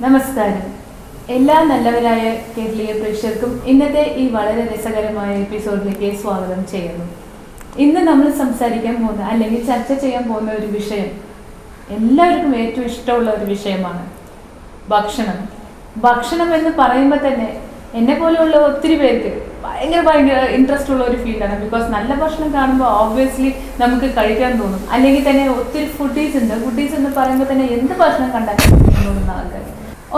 നമസ്കാരം. എല്ലാ നല്ലവരായ കേരളീയ പ്രേക്ഷകർക്കും ഇന്നത്തെ ഈ വളരെ രസകരമായ എപ്പിസോഡിലേക്ക് സ്വാഗതം ചെയ്യുന്നു. ഇന്ന് നമ്മൾ സംസാരിക്കാൻ പോകുന്ന അല്ലെങ്കിൽ ചർച്ച ചെയ്യാൻ പോകുന്ന ഒരു വിഷയം എല്ലാവർക്കും ഏറ്റവും ഇഷ്ടമുള്ള ഒരു വിഷയമാണ് ഭക്ഷണം. ഭക്ഷണം എന്ന് പറയുമ്പോൾ തന്നെ എന്നെ പോലെയുള്ള ഒത്തിരി പേർക്ക് ഭയങ്കര ഇൻട്രസ്റ്റ് ഉള്ള ഒരു ഫീൽഡാണ്. ബിക്കോസ് നല്ല ഭക്ഷണം കാണുമ്പോൾ ഓബ്വിയസ്ലി നമുക്ക് കഴിക്കാൻ തോന്നും. അല്ലെങ്കിൽ തന്നെ ഒത്തിരി ഫുഡീസ് ഉണ്ട്. ഫുഡീസ് എന്ന് പറയുമ്പോൾ തന്നെ എന്ത് ഭക്ഷണം കണ്ടാലും തോന്നുന്ന ആൾക്കാർ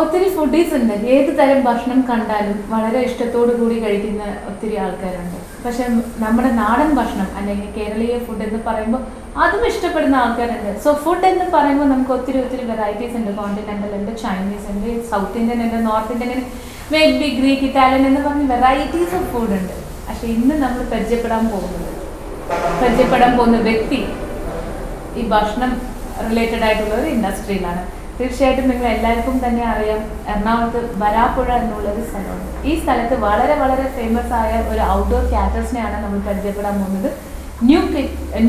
ഒത്തിരി ഫുഡീസ് ഉണ്ട്. ഏത് തരം ഭക്ഷണം കണ്ടാലും വളരെ ഇഷ്ടത്തോടു കൂടി കഴിക്കുന്ന ഒത്തിരി ആൾക്കാരുണ്ട്. പക്ഷെ നമ്മുടെ നാടൻ ഭക്ഷണം അല്ലെങ്കിൽ കേരളീയ ഫുഡ് എന്ന് പറയുമ്പോൾ അതും ഇഷ്ടപ്പെടുന്ന ആൾക്കാരുണ്ട്. സോ ഫുഡ് എന്ന് പറയുമ്പോൾ നമുക്ക് ഒത്തിരി വെറൈറ്റീസ് ഉണ്ട്. കോണ്ടിനെന്റൽ ഉണ്ട്, ചൈനീസ് ഉണ്ട്, സൗത്ത് ഇന്ത്യൻ ഉണ്ട്, നോർത്ത് ഇന്ത്യൻ ഉണ്ട്, മേബി ഗ്രീക്ക്, ഇറ്റാലിയൻ എന്ന് പറഞ്ഞ വെറൈറ്റീസ് ഓഫ് ഫുഡ് ഉണ്ട്. പക്ഷെ ഇന്ന് നമ്മൾ പരിചയപ്പെടാൻ പോകുന്ന വ്യക്തി ഈ ഭക്ഷണം റിലേറ്റഡ് ആയിട്ടുള്ള ഒരു ഇൻഡസ്ട്രിയിലാണ്. തീർച്ചയായിട്ടും നിങ്ങൾ എല്ലാവർക്കും തന്നെ അറിയാം, എറണാകുളത്ത് വരാപ്പുഴ എന്നുള്ളൊരു സ്ഥലമുണ്ട്. ഈ സ്ഥലത്ത് വളരെ ഫേമസ് ആയ ഒരു ഔട്ട്ഡോർ കാറ്റേഴ്സിനെയാണ് നമ്മൾ പരിചയപ്പെടാൻ പോകുന്നത്.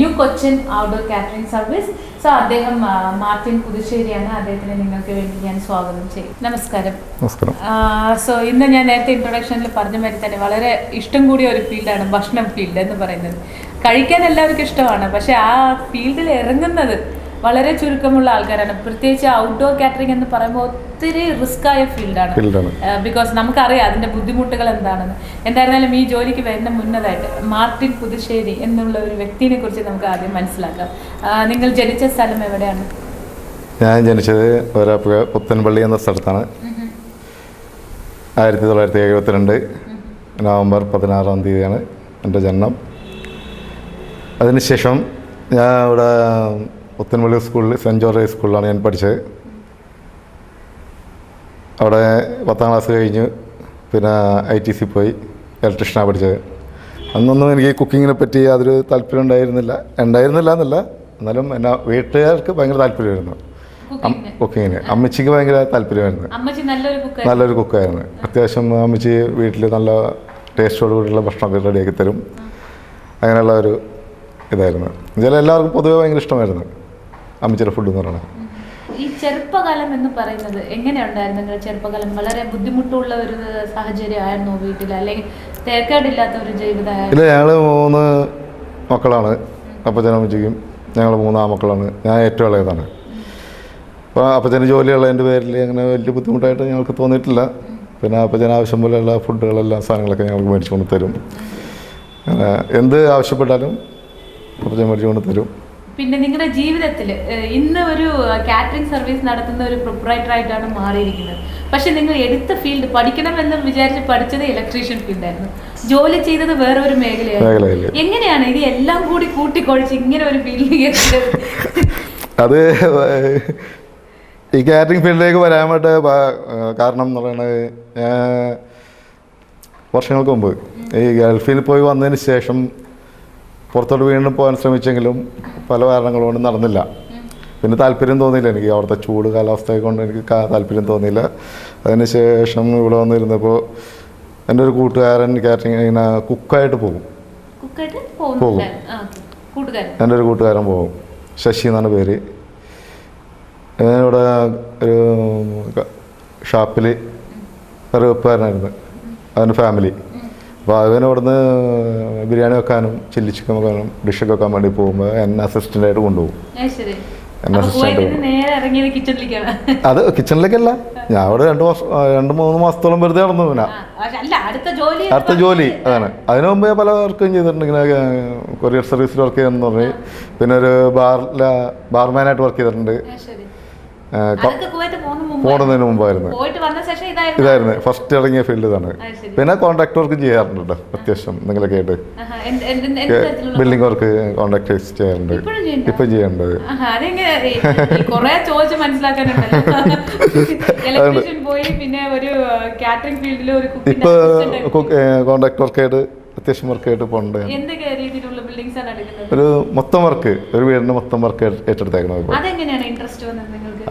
New Cochin outdoor catering service. So അദ്ദേഹം മാർട്ടിൻ പുതുശ്ശേരിയാണ്. അദ്ദേഹത്തിന് നിങ്ങൾക്ക് വേണ്ടി ഞാൻ സ്വാഗതം ചെയ്യും. നമസ്കാരം. സോ ഇന്ന് ഞാൻ നേരത്തെ ഇൻട്രൊഡക്ഷനിൽ പറഞ്ഞ മാതിരി തന്നെ വളരെ ഇഷ്ടം കൂടിയ ഒരു ഫീൽഡാണ് ഭക്ഷണം ഫീൽഡ് എന്ന് പറയുന്നത്. കഴിക്കാൻ എല്ലാവർക്കും ഇഷ്ടമാണ്, പക്ഷെ ആ ഫീൽഡിൽ ഇറങ്ങുന്നത് വളരെ ചുരുക്കമുള്ള ആൾക്കാരാണ്. പ്രത്യേകിച്ച് ഔട്ട്ഡോർ കാറ്ററിംഗ് എന്ന് പറയുമ്പോൾ ഒത്തിരി റിസ്ക് ആയ ഫീൽഡാണ്. ബിക്കോസ് നമുക്കറിയാം അതിന്റെ ബുദ്ധിമുട്ടുകൾ എന്താണെന്ന്. എന്തായിരുന്നാലും ഈ ജോലിക്ക് വരുന്ന മുന്നതായിട്ട് മാർട്ടിൻ പുതുശ്ശേരി എന്നുള്ള ഒരു വ്യക്തിയെ കുറിച്ച് നമുക്ക് ആദ്യം മനസ്സിലാക്കാം. നിങ്ങൾ ജനിച്ച സ്ഥലം എവിടെയാണ്? ഞാൻ ജനിച്ചത് വരാപ്പുഴ പുത്തൻപള്ളി എന്ന സ്ഥലത്താണ്. 1972 നവംബർ 16 തീയതിയാണ് എൻ്റെ ജനനം. അതിനുശേഷം ഞാൻ ഇവിടെ പുത്തൻപള്ളി സ്കൂളിൽ സെൻറ്റ് ജോർജ് സ്കൂളിലാണ് ഞാൻ പഠിച്ചത്. അവിടെ 10ാം ക്ലാസ് കഴിഞ്ഞ് പിന്നെ ITC പോയി ഇലക്ട്രീഷ്യനാണ് പഠിച്ചത്. അന്നൊന്നും എനിക്ക് കുക്കിങ്ങിനെ പറ്റി യാതൊരു താല്പര്യം ഉണ്ടായിരുന്നില്ല എന്നല്ല, എന്നാലും എന്നാ വീട്ടുകാർക്ക് ഭയങ്കര താല്പര്യമായിരുന്നു കുക്കിങ്ങിന്. അമ്മച്ചിക്ക് ഭയങ്കര താല്പര്യമായിരുന്നു. നല്ലൊരു കുക്കായിരുന്നു. അത്യാവശ്യം അമ്മച്ചി വീട്ടിൽ നല്ല ടേസ്റ്റോട് കൂടിയുള്ള ഭക്ഷണമൊക്കെ റെഡിയാക്കി തരും. അങ്ങനെയുള്ള ഒരു ഇതായിരുന്നു. എന്നുവെച്ചാൽ എല്ലാവർക്കും പൊതുവെ ഭയങ്കര ഇഷ്ടമായിരുന്നു അമ്മച്ചിയുടെ ഫുഡ് എന്ന് പറയുന്നത്. ഈ ചെറുപ്പകാലം എന്ന് പറയുന്നത് എങ്ങനെയുണ്ടായിരുന്നു? നിങ്ങളുടെ ചെറുപ്പകാലം വളരെ ബുദ്ധിമുട്ടുള്ള ഒരു സാഹചര്യമായിരുന്നു വീട്ടിൽ, അല്ലെങ്കിൽ തേക്കേടില്ലാത്ത ഒരു ജീവിതമായിരുന്നു? ഇല്ല, ഞങ്ങൾ 3 മക്കളാണ്. അപ്പച്ചനും അമ്മച്ചിക്കും ഞങ്ങൾ 3 ആമക്കളാണ്. ഞാൻ ഏറ്റവും ഇളയതാണ്. അപ്പോൾ അപ്പച്ചന് ജോലിയുള്ളതിൻ്റെ പേരിൽ അങ്ങനെ വലിയ ബുദ്ധിമുട്ടായിട്ട് ഞങ്ങൾക്ക് തോന്നിയിട്ടില്ല. പിന്നെ അപ്പച്ചന് ആവശ്യം പോലെയുള്ള ഫുഡുകളെല്ലാം സാധനങ്ങളൊക്കെ ഞങ്ങൾക്ക് മേടിച്ചു കൊണ്ട് തരും. എന്ത് ആവശ്യപ്പെട്ടാലും അപ്പച്ചൻ മേടിച്ചു കൊണ്ട് തരും. പിന്നെ നിങ്ങളുടെ ജീവിതത്തിൽ ഇന്ന് ഒരു കാറ്ററിംഗ് സർവീസ് നടത്തുന്ന ഒരു പ്രൊപ്പറേറ്റർ ആയിട്ടാണ് മാറിയിരിക്കുന്നത്. പക്ഷെ നിങ്ങൾ എടുത്ത ഫീൽഡ് പഠിക്കണമെന്ന് വിചാരിച്ച് പഠിച്ചത് ഇലക്ട്രീഷ്യൻ ഫീൽഡായിരുന്നു. ജോലി ചെയ്തത് വേറെ ഒരു മേഖലയായിരുന്നു. എങ്ങനെയാണ് ഇത് എല്ലാം കൂടി കൂട്ടിക്കൊഴിച്ച് ഇങ്ങനെ ഒരു ഫീൽഡിൽ? അത് ഈ കാറ്ററിംഗ് ഫീൽഡിലേക്ക് വരാൻ വേണ്ട കാരണം എന്ന് പറയുന്നത്, വർഷങ്ങൾക്ക് മുമ്പ് ഈ ഗൾഫിൽ പോയി വന്നതിന് ശേഷം പുറത്തോട്ട് വീണ്ടും പോകാൻ ശ്രമിച്ചെങ്കിലും പല കാരണങ്ങൾ കൊണ്ട് നടന്നില്ല. പിന്നെ താല്പര്യം തോന്നിയില്ല എനിക്ക്. അവിടുത്തെ ചൂട് കാലാവസ്ഥയെ കൊണ്ട് എനിക്ക് താല്പര്യം തോന്നിയില്ല. അതിന് ശേഷം ഇവിടെ വന്നിരുന്നപ്പോൾ എൻ്റെ ഒരു കൂട്ടുകാരൻ കാറ്ററിംഗ് ഇങ്ങനെ കുക്കായിട്ട് പോകും. എൻ്റെ ഒരു കൂട്ടുകാരൻ പോകും, ശശി എന്നാണ് പേര്. ഇവിടെ ഒരു ഷാപ്പിൽ ഒരു വെപ്പുകാരനായിരുന്നു, അതിൻ്റെ ഫാമിലി. അപ്പോൾ അവന് ഇവിടുന്ന് ബിരിയാണി വെക്കാനും ചില്ലി ചിക്കൻ വെക്കാനും ഡിഷൊക്കെ വെക്കാൻ വേണ്ടി പോകുമ്പോൾ എന്നെ അസിസ്റ്റൻ്റായിട്ട് കൊണ്ടുപോകും. അത് കിച്ചണിലേക്കല്ല, ഞാൻ അവിടെ 2-3 മാസത്തോളം വെറുതെ നടന്നു. പിന്നെ അടുത്ത ജോലി അതാണ്. അതിനു മുമ്പ് പല വർക്കും ചെയ്തിട്ടുണ്ട്. ഇങ്ങനെ കൊറിയർ സർവീസിൽ വർക്ക് ചെയ്തെന്ന് പറഞ്ഞ്, പിന്നെ ഒരു ബാർമാനായിട്ട് വർക്ക് ചെയ്തിട്ടുണ്ട്. പോകുന്നതിന് മുമ്പായിരുന്നു. ഇതായിരുന്നു ഫസ്റ്റ് ഇറങ്ങിയ ഫീൽഡ് ഇതാണ്. പിന്നെ കോൺട്രാക്ട് വർക്ക് ചെയ്യാറുണ്ട് അത്യാവശ്യം എന്തെങ്കിലുമൊക്കെ ആയിട്ട്. ബിൽഡിംഗ് വർക്ക് കോൺട്രാക്ട് ചെയ്യാറുണ്ട്. ഇപ്പം ചെയ്യാറുണ്ട്. ഇപ്പൊ കോൺട്രാക്ട് വർക്കായിട്ട് അത്യാവശ്യം വർക്കായിട്ട് പോകണ്ട്. ഒരു മൊത്തം വർക്ക്, ഒരു വീടിന്റെ മൊത്തം വർക്ക് ഏറ്റെടുത്തേക്കണം.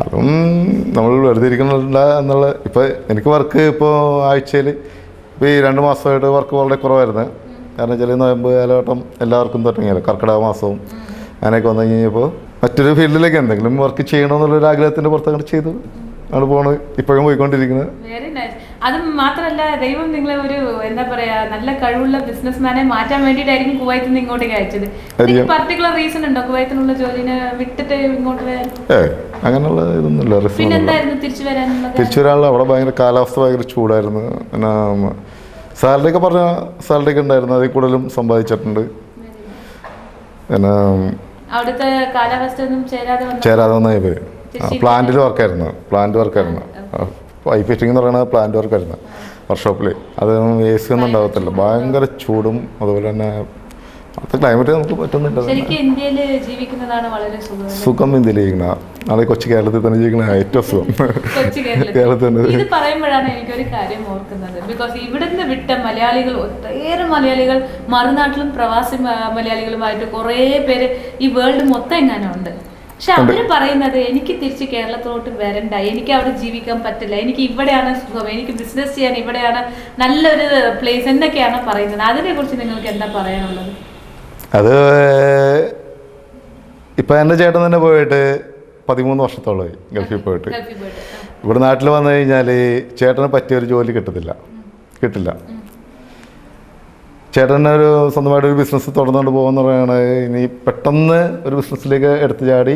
അതും നമ്മൾ വെറുതെ ഇരിക്കുന്നില്ല എന്നുള്ള. ഇപ്പോൾ എനിക്ക് വർക്ക് ഇപ്പോൾ ആഴ്ചയിൽ ഇപ്പോൾ ഈ 2 മാസമായിട്ട് വർക്ക് വളരെ കുറവായിരുന്നു. കാരണം വെച്ചാൽ നോയമ്പ് കാലഘട്ടം എല്ലാവർക്കും തുടങ്ങിയല്ലോ, കർക്കിടക മാസവും അങ്ങനെയൊക്കെ വന്നു കഴിഞ്ഞപ്പോൾ മറ്റൊരു ഫീൽഡിലേക്ക് എന്തെങ്കിലും വർക്ക് ചെയ്യണമെന്നുള്ളൊരു ആഗ്രഹത്തിൻ്റെ പുറത്ത് അങ്ങോട്ട് ചെയ്തു. ആണ് പോണ്, ഇപ്പോഴും പോയിക്കൊണ്ടിരിക്കുന്നത്. Very nice. അത് മാത്രമല്ല, ദൈവം നിങ്ങളെ ഒരു എന്താ പറയാ നല്ല കഴിവുള്ള ബിസിനസ്മാനെ മാറ്റാൻ വേണ്ടിയിട്ടായിരിക്കും കുവൈത്തിൽ നിന്ന് ഇങ്ങോട്ടേക്ക് അയച്ചത്. പർട്ടിക്കുലർ റീസൺ ഉണ്ടോ കുവൈത്തിനുള്ള ജോലിനെ വിട്ടിട്ട് ഇങ്ങോട്ട് വരാൻ? അങ്ങനെയുള്ള ഇതൊന്നുമില്ല. പിന്നെന്തായിരുന്നു തിരിച്ചു വരാനുള്ള അവിടെ ഭയങ്കര കാലാവസ്ഥ ഭയങ്കര ചൂടായിരുന്നു. പിന്നെ സാലറി ഒക്കെ പറഞ്ഞ സാലറി ഒക്കെ ഉണ്ടായിരുന്നു, അതിൽ കൂടുതലും സമ്പാദിച്ചിട്ടുണ്ട്. പിന്നെ അവിടുത്തെ കാലാവസ്ഥ ഒന്നും ചേരാതെ വന്നായി പോയി. പ്ലാന്റ് വർക്കായിരുന്നു. പൈപ്പ് ഫിറ്റിംഗ് എന്ന് പറയുന്നത് പ്ലാന്റ് വർക്കായിരുന്നു വർക്ക്ഷോപ്പിൽ. അത് AC ഒന്നും ഉണ്ടാകത്തില്ല, ഭയങ്കര ചൂടും അതുപോലെ തന്നെ അവിടുത്തെ ക്ലൈമറ്റ് നമുക്ക് പറ്റുന്നില്ല. സുഖം ഇന്ത്യയിൽ ജീവിക്കുന്ന നാളെ കൊച്ചു കേരളത്തിൽ തന്നെ ജീവിക്കുന്ന ഏറ്റവും സുഖം കേരളത്തിൽ തന്നെ. ഇത് പറയുമ്പോഴാണ് എനിക്കൊരു കാര്യം ഓർക്കുന്നത്. ബിക്കോസ് ഇവിടുന്ന് വിട്ട മലയാളികൾ, ഒട്ടേറെ മലയാളികൾ മറുനാട്ടിലും പ്രവാസി മലയാളികളുമായിട്ട് കുറേ പേര് ഈ വേൾഡ് മൊത്തം എങ്ങാനും ഉണ്ട്. പക്ഷെ അവര് പറയുന്നത് എനിക്ക് തിരിച്ച് കേരളത്തിലോട്ട് വരണ്ട, എനിക്ക് അവിടെ ജീവിക്കാൻ പറ്റില്ല, എനിക്ക് ഇവിടെയാണ് സുഖം, എനിക്ക് ബിസിനസ് ചെയ്യാൻ ഇവിടെയാണ് നല്ലൊരു പ്ലേസ് എന്നൊക്കെയാണ് പറയുന്നത്. അതിനെ കുറിച്ച് നിങ്ങൾക്ക് എന്താ പറയാനുള്ളത്? അത് ഇപ്പം എൻ്റെ ചേട്ടൻ തന്നെ പോയിട്ട് 13 വർഷത്തോളമായി ഗൾഫിൽ പോയിട്ട്. ഇവിടെ നാട്ടിൽ വന്നു കഴിഞ്ഞാൽ ചേട്ടന് പറ്റിയൊരു ജോലി കിട്ടില്ല. ചേട്ടൻ ഒരു സ്വന്തമായിട്ടൊരു ബിസിനസ് തുടർന്നുകൊണ്ട് പോകുന്ന പറയുകയാണ്. ഇനി പെട്ടെന്ന് ഒരു ബിസിനസ്സിലേക്ക് എടുത്തു ചാടി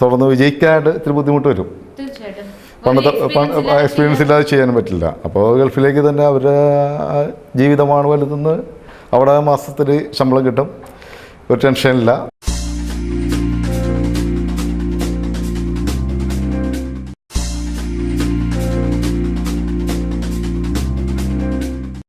തുടർന്ന് വിജയിക്കാനായിട്ട് ഇത്തിരി ബുദ്ധിമുട്ട് വരും. പണ്ടത്തെ എക്സ്പീരിയൻസ് ഇല്ലാതെ ചെയ്യാനും പറ്റില്ല. അപ്പോൾ ഗൾഫിലേക്ക് തന്നെ അവരുടെ ജീവിതമാണ് വലുതെന്ന്. അവിടെ മാസത്തിൽ ശമ്പളം കിട്ടും, ഒരു ടെൻഷനില്ല.